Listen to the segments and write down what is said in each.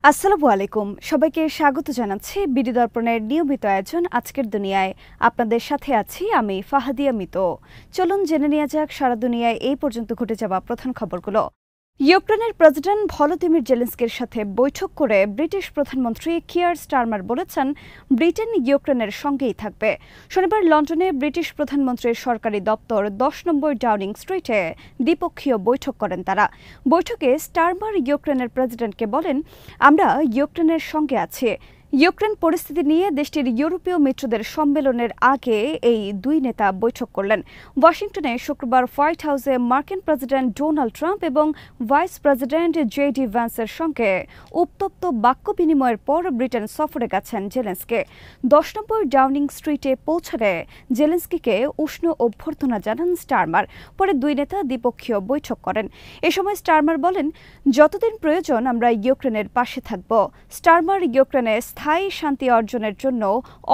আসসালামু আলাইকুম, সবাইকে স্বাগত জানাচ্ছি বিডি দর্পণের নিয়মিত আয়োজন আজকের দুনিয়ায়। আপনাদের সাথে আছি আমি ফাহাদিয়া মিতো। চলুন জেনে নেওয়া যাক সারা দুনিয়ায় এই পর্যন্ত ঘটে যাওয়া প্রধান খবরগুলো। ইউক্রেনের প্রেসিডেন্ট ভলোদিমির জেলেনস্কির সাথে বৈঠক করে ব্রিটিশ প্রধানমন্ত্রী কিয়ার স্টারমার বলেছেন ব্রিটেন ইউক্রেনের সঙ্গেই থাকবে। শনিবার লন্ডনে ব্রিটিশ প্রধানমন্ত্রীর সরকারি দপ্তর 10 নম্বর ডাউনিং স্ট্রিটে দ্বিপক্ষীয় বৈঠক করেন তারা। বৈঠকে স্টারমার ইউক্রেনের প্রেসিডেন্টকে বলেন, আমরা ইউক্রেনের সঙ্গে আছি। ইউক্রেন পরিস্থিতি নিয়ে দেশটির ইউরোপীয় মিত্রদের সম্মেলনের আগে এই দুই নেতা বৈঠক করলেন। ওয়াশিংটনে শুক্রবার হোয়াইট হাউসে মার্কিন প্রেসিডেন্ট ডোনাল্ড ট্রাম্প এবং ভাইস প্রেসিডেন্ট জেডি ভ্যান্সের সঙ্গে উত্তপ্ত বাক্য বিনিময়ের পর ব্রিটেন সফরে গেছেন জেলেনস্কি। 10 নম্বর ডাউনিং স্ট্রিটে পৌঁছালে জেলেনস্কিকে উষ্ণ অভ্যর্থনা জানান স্টারমার। পরে দুই নেতা দ্বিপক্ষীয় বৈঠক করেন। এ সময় স্টারমার বলেন, যতদিন প্রয়োজন আমরা ইউক্রেনের পাশে থাকব। স্টারমার ইউক্রেনে স্থায়ী শান্তি অর্জনের জন্য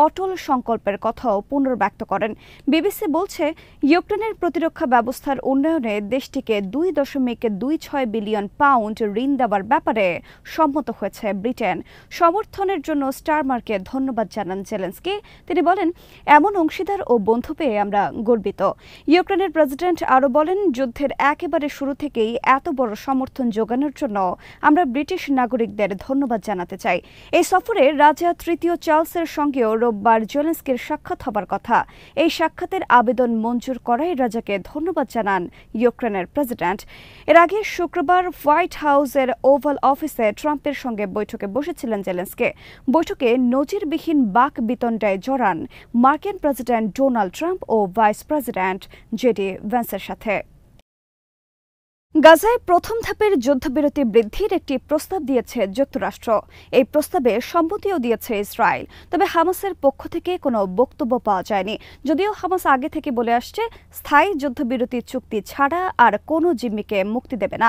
অটল সংকল্পের কথাও পুনর্ব্যক্ত করেন। বিবিসি বলছে, ইউক্রেনের প্রতিরক্ষা ব্যবস্থার উন্নয়নে দেশটিকে 2.26 বিলিয়ন পাউন্ড ঋণ দেওয়ার ব্যাপারে সম্মত হয়েছে ব্রিটেন। সমর্থনের জন্য স্টারমারকে ধন্যবাদ জানান জেলেনস্কি। তিনি বলেন, এমন অংশীদার ও বন্ধু পেয়ে আমরা গর্বিত। ইউক্রেনের প্রেসিডেন্ট আরও বলেন, যুদ্ধের একেবারে শুরু থেকেই এত বড় সমর্থন যোগানোর জন্য আমরা ব্রিটিশ নাগরিকদের ধন্যবাদ জানাতে চাই। এই সফরে রাজা তৃতীয় চার্লসের সঙ্গেও রোববার জেলেনস্কির সাক্ষাৎ হবার কথা। এই সাক্ষাতের আবেদন মঞ্জুর করায় রাজাকে ধন্যবাদ জানান ইউক্রেনের প্রেসিডেন্ট। এর আগে শুক্রবার হোয়াইট হাউসের ওভাল অফিসে ট্রাম্পের সঙ্গে বৈঠকে বসেছিলেন জেলেনস্কি। বৈঠকে নজিরবিহীন বাক বিতণ্ডায় জড়ান মার্কিন প্রেসিডেন্ট ডোনাল্ড ট্রাম্প ও ভাইস প্রেসিডেন্ট জেডি ভ্যান্সের সাথে। গাজায় প্রথম ধাপের যুদ্ধবিরতি বৃদ্ধির একটি প্রস্তাব দিয়েছে যুক্তরাষ্ট্র। এই প্রস্তাবে সম্মতিও দিয়েছে ইসরায়েল। তবে হামাসের পক্ষ থেকে কোনো বক্তব্য পাওয়া যায়নি। যদিও হামাস আগে থেকে বলে আসছে, স্থায়ী যুদ্ধবিরতি চুক্তি ছাড়া আর কোনো জিম্মিকে মুক্তি দেবে না।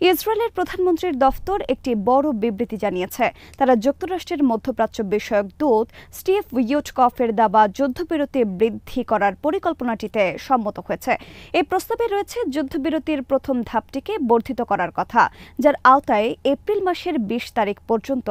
ইসরায়েলের প্রধানমন্ত্রীর দফতর একটি বড় বিবৃতি জানিয়েছে। তারা যুক্তরাষ্ট্রের মধ্যপ্রাচ্য বিষয়ক দূত স্টিভ উইটকফের দেওয়া যুদ্ধবিরতি বৃদ্ধি করার পরিকল্পনাটিতে সম্মত হয়েছে। এই প্রস্তাবে রয়েছে যুদ্ধবিরতির প্রথম ধাপ টিকে বর্ধিত করার কথা, যার আওতায় এপ্রিল মাসের 20 তারিখ পর্যন্ত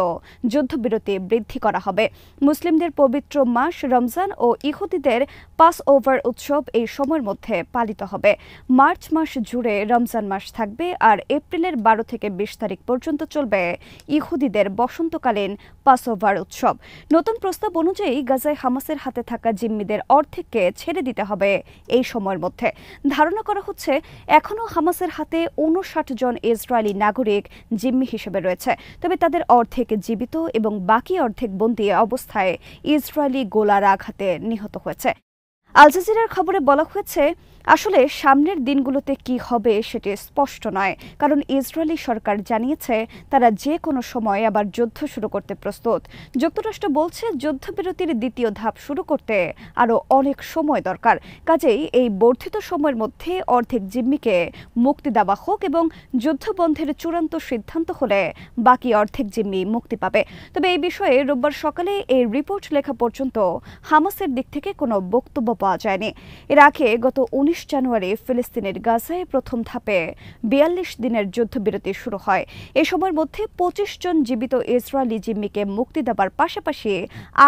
যুদ্ধবিরতি বৃদ্ধি করা হবে। মুসলিমদের পবিত্র মাস রমজান ও ইহুদিদের পাস ওভার উৎসব এই সময়ের মধ্যে পালিত হবে। মার্চ মাস জুড়ে রমজান মাস থাকবে আর এপ্রিলের 12 থেকে 20 তারিখ পর্যন্ত চলবে ইহুদিদের বসন্তকালীন পাস ওভার উৎসব। নতুন প্রস্তাব অনুযায়ী গাজায় হামাসের হাতে থাকা জিম্মিদের অর্ধেককে ছেড়ে দিতে হবে এই সময়ের মধ্যে। ধারণা করা হচ্ছে, এখনও হামাসের হাতে 59 জন ইসরায়েলি নাগরিক জিম্মি হিসেবে রয়েছে। তবে তাদের অর্ধেক জীবিত এবং বাকি অর্ধেক বন্দী অবস্থায় ইসরায়েলি গোলার আঘাতে নিহত হয়েছে। আল জাজিরার খবরে বলা হয়েছে, আসলে সামনের দিনগুলোতে কি হবে সেটি স্পষ্ট নয়, কারণ ইসরায়েলি সরকার জানিয়েছে তারা যে কোনো সময় আবার যুদ্ধ শুরু করতে প্রস্তুত। যুক্তরাষ্ট্র বলছে, যুদ্ধবিরতির দ্বিতীয় ধাপ শুরু করতে আরও অনেক সময় দরকার। কাজেই এই বর্ধিত সময়ের মধ্যে অর্ধেক জিম্মিকে মুক্তি দেওয়া হোক এবং যুদ্ধবন্ধের চূড়ান্ত সিদ্ধান্ত হলে বাকি অর্ধেক জিম্মি মুক্তি পাবে। তবে এই বিষয়ে রোববার সকালে এই রিপোর্ট লেখা পর্যন্ত হামাসের দিক থেকে কোনো বক্তব্য পাওয়া যায়নি। এর আগে গত 19 জানুয়ারি ফিলিস্তিনের গাজায় প্রথম ধাপে 42 দিনের যুদ্ধবিরতি শুরু হয়। এ সময়ের মধ্যে 25 জন জীবিত ইসরায়েলি জিম্মিকে মুক্তি দেওয়ার পাশাপাশি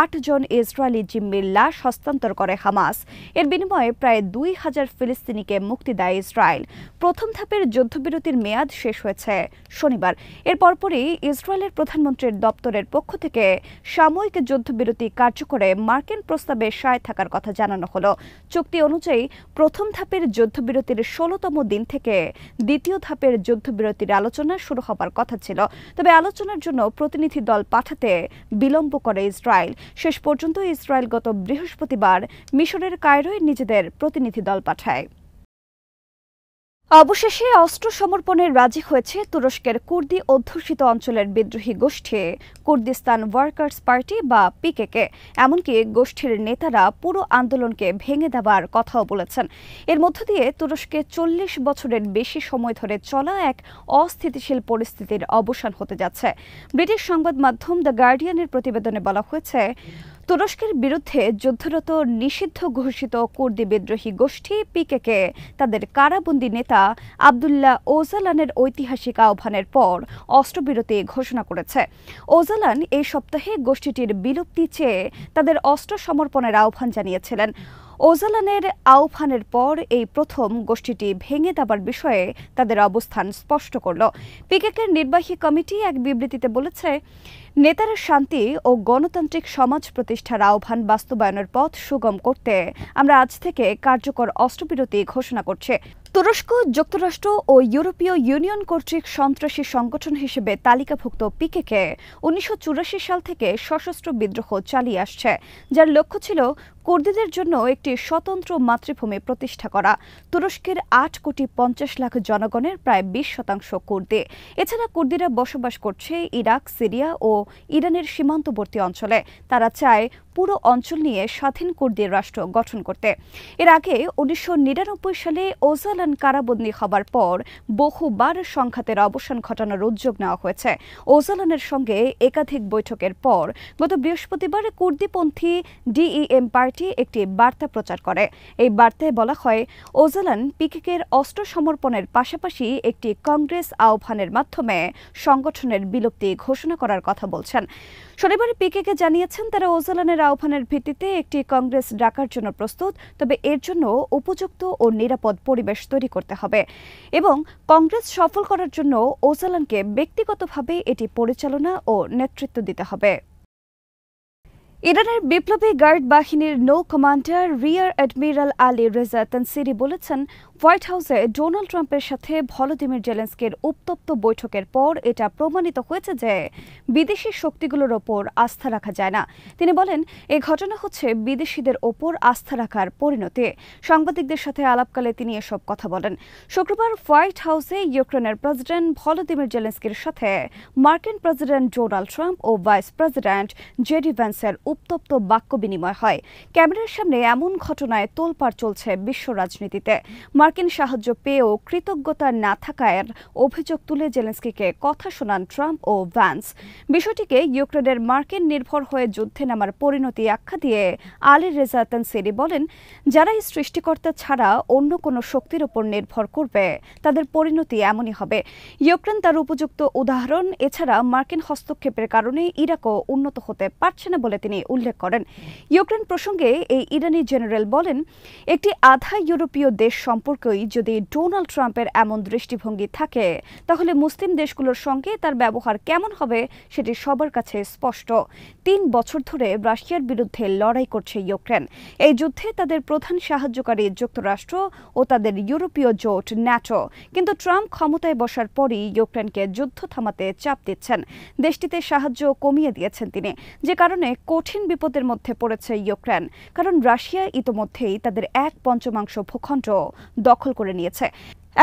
8 জন ইসরায়েলি জিম্মির লাশ হস্তান্তর করে হামাস। এর বিনিময়ে প্রায় 2000 ফিলিস্তিনিকে মুক্তি দেয় ইসরায়েল। প্রথম ধাপের যুদ্ধবিরতির মেয়াদ শেষ হয়েছে শনিবার। এর পরপরই ইসরায়েলের প্রধানমন্ত্রীর দপ্তরের পক্ষ থেকে সাময়িক যুদ্ধবিরতি কার্যকরে মার্কিন প্রস্তাবে সায় থাকার কথা জানানো হলো। চুক্তি অনুযায়ী প্রথম ধাপের যুদ্ধবিরতির 16তম দিন থেকে দ্বিতীয় ধাপের যুদ্ধবিরতির আলোচনা শুরু হবার কথা ছিল। তবে আলোচনার জন্য প্রতিনিধি দল পাঠাতে বিলম্ব করে ইসরায়েল। শেষ পর্যন্ত ইসরায়েল গত বৃহস্পতিবার মিশরের কায়রোয় নিজেদের প্রতিনিধি দল পাঠায়। অবশেষে অস্ত্র সমর্পণে রাজি হয়েছে তুরস্কের কুর্দি অধ্যুষিত অঞ্চলের বিদ্রোহী গোষ্ঠী কুর্দিস্তান ওয়ার্কার্স পার্টি বা পিকেকে। এমনকি গোষ্ঠীর নেতারা পুরো আন্দোলনকে ভেঙে দেওয়ার কথাও বলেছেন। এর মধ্য দিয়ে তুরস্কে 40 বছরের বেশি সময় ধরে চলা এক অস্থিতিশীল পরিস্থিতির অবসান হতে যাচ্ছে। ব্রিটিশ সংবাদ মাধ্যম দ্য গার্ডিয়ানের প্রতিবেদনে বলা হয়েছে, তুরস্কের বিরুদ্ধে যুদ্ধরত নিষিদ্ধ ঘোষিত কুর্দি বিদ্রোহী গোষ্ঠী পিকেকে তাদের কারাবন্দী নেতা আবদুল্লাহ ওজালানের ঐতিহাসিক আহ্বানের পর অস্ত্রবিরতি ঘোষণা করেছে। ওজালান এই সপ্তাহে গোষ্ঠীটির বিলুপ্তি চেয়ে তাদের অস্ত্র সমর্পণের আহ্বান জানিয়েছিলেন। ওজালানের আহ্বানের পর এই প্রথম গোষ্ঠীটি ভেঙে দেবার বিষয়ে তাদের অবস্থান স্পষ্ট করল। পিকেকের নির্বাহী কমিটি এক বিবৃতিতে বলেছে, নেতারা শান্তি ও গণতান্ত্রিক সমাজ প্রতিষ্ঠার আহ্বান বাস্তবায়নের পথ সুগম করতে আমরা আজ থেকে কার্যকর অস্ত্রবিরতি ঘোষণা করছি। তুরস্ক, যুক্তরাষ্ট্র ও ইউরোপীয় ইউনিয়ন কর্তৃক সন্ত্রাসী সংগঠন হিসেবে তালিকাভুক্ত পিকেকে ১৯৮৪ সাল থেকে সশস্ত্র বিদ্রোহ চালিয়ে আসছে, যার লক্ষ্য ছিল কুর্দিদের জন্য একটি স্বতন্ত্র মাতৃভূমি প্রতিষ্ঠা করা। তুরস্কের ৮,৫০,০০,০০০ জনগণের প্রায় ২০% কুর্দি। এছাড়া কুর্দিরা বসবাস করছে ইরাক, সিরিয়া ও ইরানের সীমান্তবর্তী অঞ্চলে। তারা চায় পুরো অঞ্চল নিয়ে স্বাধীন কুর্দি রাষ্ট্র গঠন করতে। এর আগে ১৯৯৯ সালে ওজালান কারাবন্দী হবার পর বহুবার সংঘাতের অবসান ঘটানোর উদ্যোগ নেওয়া হয়েছে। ওজালানের সঙ্গে একাধিক বৈঠকের পর গত বৃহস্পতিবার কুর্দিপন্থী ডিইএম পার্টি একটি বার্তা প্রচার করে। এই বার্তায় বলা হয়, ওজালান পিকেকের অস্ত্র সমর্পণের পাশাপাশি একটি কংগ্রেস আহ্বানের মাধ্যমে সংগঠনের বিলুপ্তি ঘোষণা করার কথা বলছেন। শনিবার পিকেকে জানিয়েছেন তারা ওজালানের আহ্বানের ভিত্তিতে একটি কংগ্রেস ডাকার জন্য প্রস্তুত, তবে এর জন্য উপযুক্ত ও নিরাপদ পরিবেশ তৈরি করতে হবে এবং কংগ্রেস সফল করার জন্য ওজালানকে ব্যক্তিগতভাবে এটি পরিচালনা ও নেতৃত্ব দিতে হবে। ইরানের বিপ্লবী গার্ড বাহিনীর নৌ commander rear admiral Ali Reza তানসিরি বলেছেন, হোয়াইট হাউসে ডোনাল্ড ট্রাম্পের সাথে ভলোদিমির জেলেনস্কির উত্তপ্ত বৈঠকের পর এটা প্রমাণিত হয়েছে যে বিদেশি শক্তিগুলোর ওপর আস্থা রাখা যায় না। তিনি বলেন, এই ঘটনা হচ্ছে বিদেশিদের ওপর আস্থা রাখার পরিণতি। সাংবাদিকদের সাথে আলাপকালে তিনি এসব কথা বলেন। শুক্রবার হোয়াইট হাউসে ইউক্রেনের প্রেসিডেন্ট ভলোদিমির জেলেনস্কির সাথে মার্কিন প্রেসিডেন্ট ডোনাল্ড ট্রাম্প ও ভাইস প্রেসিডেন্ট জেডি ভ্যান্সের উত্তপ্ত বাক্য বিনিময় হয়। ক্যামেরার সামনে এমন ঘটনায় তোলপাড় চলছে বিশ্ব রাজনীতিতে। মার্কিন সাহায্য পেয়েও কৃতজ্ঞতা না থাকার অভিযোগ তুলে জেলেনস্কিকে কথা শোনান ট্রাম্প ও ভ্যান্স। বিষয়টিকে ইউক্রেনের মার্কিন নির্ভর হয়ে যুদ্ধে নামার পরিণতি আখ্যা দিয়ে আলী রেজা তানসিরি বলেন, যারা এই সৃষ্টিকর্তা ছাড়া অন্য কোনো শক্তির উপর নির্ভর করবে তাদের পরিণতি এমনই হবে। ইউক্রেন তার উপযুক্ত উদাহরণ। এছাড়া মার্কিন হস্তক্ষেপের কারণে ইরাকও উন্নত হতে পারছে না বলে তিনি উল্লেখ করেন। ইউক্রেন প্রসঙ্গে এই ইরানি জেনারেল বলেন, একটি আধা ইউরোপীয় দেশ সম্পর্কেই যদি ডোনাল্ড ট্রাম্পের এমন দৃষ্টিভঙ্গি থাকে, তাহলে মুসলিম দেশগুলোর সঙ্গে তার ব্যবহার কেমন হবে সেটি সবার কাছে স্পষ্ট। ৩ বছর ধরে রাশিয়ার বিরুদ্ধে লড়াই করছে ইউক্রেন। এই যুদ্ধে তাদের প্রধান সাহায্যকারী যুক্তরাষ্ট্র ও তাদের ইউরোপীয় জোট ন্যাটো। কিন্তু ট্রাম্প ক্ষমতায় বসার পরই ইউক্রেনকে যুদ্ধ থামাতে চাপ দিচ্ছেন। দেশটিতে সাহায্য কমিয়ে দিয়েছেন তিনি, যে কারণে কঠিন বিপদের মধ্যে পড়েছে ইউক্রেন। কারণ রাশিয়া ইতোমধ্যেই তাদের 1/5 ভূখণ্ড দখল করে নিয়েছে।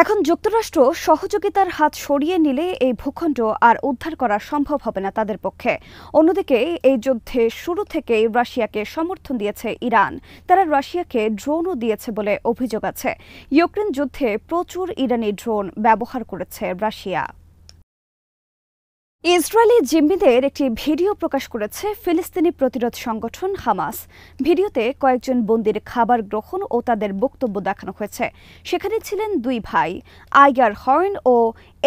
এখন যুক্তরাষ্ট্র সহযোগিতার হাত সরিয়ে নিলে এই ভূখণ্ড আর উদ্ধার করা সম্ভব হবে না তাদের পক্ষে। অন্যদিকে এই যুদ্ধে শুরু থেকেই রাশিয়াকে সমর্থন দিয়েছে ইরান। তারা রাশিয়াকে ড্রোনও দিয়েছে বলে অভিযোগ আছে। ইউক্রেন যুদ্ধে প্রচুর ইরানি ড্রোন ব্যবহার করেছে রাশিয়া। ইসরায়েলি জিম্মিদের একটি ভিডিও প্রকাশ করেছে ফিলিস্তিনি প্রতিরোধ সংগঠন হামাস। ভিডিওতে কয়েকজন বন্দীর খাবার গ্রহণ ও তাদের বক্তব্য দেখানো হয়েছে। সেখানে ছিলেন 2 ভাই, আইগার হর্ন ও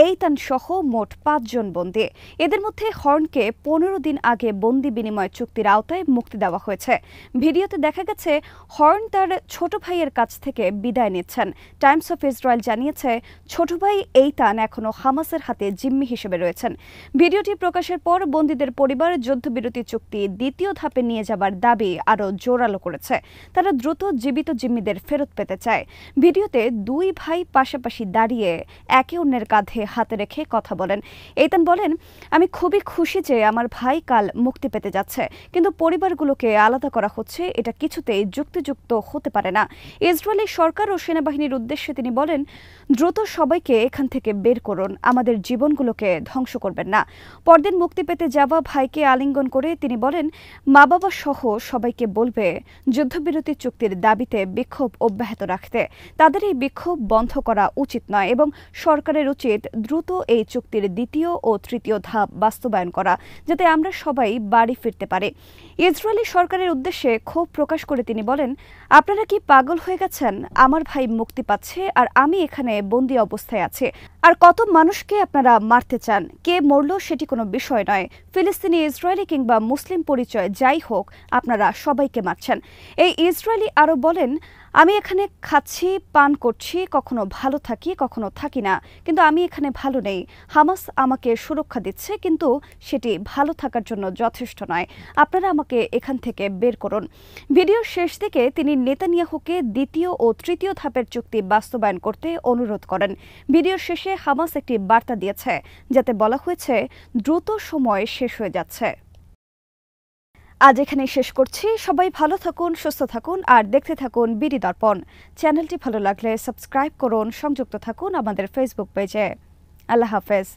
এইতান সহ মোট 5 জন বন্দী। এদের মধ্যে হর্নকে 15 দিন আগে বন্দি বিনিময় চুক্তির আওতায় মুক্তি দেওয়া হয়েছে। ভিডিওতে দেখা গেছে হর্ন তার ছোট ভাইয়ের কাছ থেকে বিদায় নিচ্ছেন। টাইমস অফ ইসরায়েল জানিয়েছে, ছোট ভাই এইতান এখনও হামাসের হাতে জিম্মি হিসেবে রয়েছেন। ভিডিওটি প্রকাশের পর বন্দীদের পরিবার যুদ্ধবিরতি চুক্তি দ্বিতীয় ধাপে নিয়ে যাবার দাবি আরও জোরালো করেছে। তারা দ্রুত জীবিত জিম্মিদের ফেরত পেতে চায়। ভিডিওতে 2 ভাই পাশাপাশি দাঁড়িয়ে একে অন্যের কাঁধে হাতে রেখে কথা বলেন। এইতান বলেন, আমি খুবই খুশি যে আমার ভাই কাল মুক্তি পেতে যাচ্ছে, কিন্তু পরিবারগুলোকে আলাদা করা হচ্ছে, এটা কিছুতেই যুক্তিযুক্ত হতে পারে না। ইসরায়েলি সরকার ও সেনাবাহিনীর উদ্দেশ্যে তিনি বলেন, দ্রুত সবাইকে এখান থেকে বের করুন, আমাদের জীবনগুলোকে ধ্বংস করবেন না। পরদিন মুক্তি পেতে যাওয়া ভাইকে আলিঙ্গন করে তিনি বলেন, মা বাবা সহ সবাইকে বলবে যুদ্ধবিরতি চুক্তির দাবিতে বিক্ষোভ অব্যাহত রাখতে। তাদের এই বিক্ষোভ বন্ধ করা উচিত নয় এবং সরকারের উচিত দ্রুত এই চুক্তির দ্বিতীয় ও তৃতীয় ধাপ বাস্তবায়ন করা, যাতে আমরা সবাই বাড়ি ফিরতে পারি। ইসরায়েলি সরকারের উদ্দেশ্যে ক্ষোভ প্রকাশ করে তিনি বলেন, আপনারা কি পাগল হয়ে গেছেন? আমার ভাই মুক্তি পাচ্ছে আর আমি এখানে বন্দী অবস্থায় আছি। আর কত মানুষকে আপনারা মারতে চান? কে মরল সেটি কোনো বিষয় নয়। ফিলিস্তিনি, ইসরায়েলি কিংবা মুসলিম পরিচয় যাই হোক, আপনারা সবাইকে মারছেন। এই ইসরায়েলি আরও বলেন, আমি এখানে খাচ্ছি, পান করছি, কখনো ভালো থাকি, কখনো থাকি না, কিন্তু আমি এখানে ভালো নেই। হামাস আমাকে সুরক্ষা দিচ্ছে, কিন্তু সেটি ভালো থাকার জন্য যথেষ্ট নয়। আপনারা আমাকে এখান থেকে বের করুন। ভিডিওর শেষ দিকে তিনি নেতানিয়াহুকে দ্বিতীয় ও তৃতীয় ধাপের চুক্তি বাস্তবায়ন করতে অনুরোধ করেন। ভিডিওর শেষে হামাস একটি বার্তা দিয়েছে, যাতে বলা হয়েছে দ্রুত সময় শেষ হয়ে যাচ্ছে। আজ এখানেই শেষ করছি। সবাই ভালো থাকুন, সুস্থ থাকুন আর দেখতে থাকুন বিডি দর্পণ। চ্যানেলটি ভালো লাগলে সাবস্ক্রাইব করুন, সংযুক্ত থাকুন আমাদের ফেসবুক পেজে। আল্লাহ হাফেজ।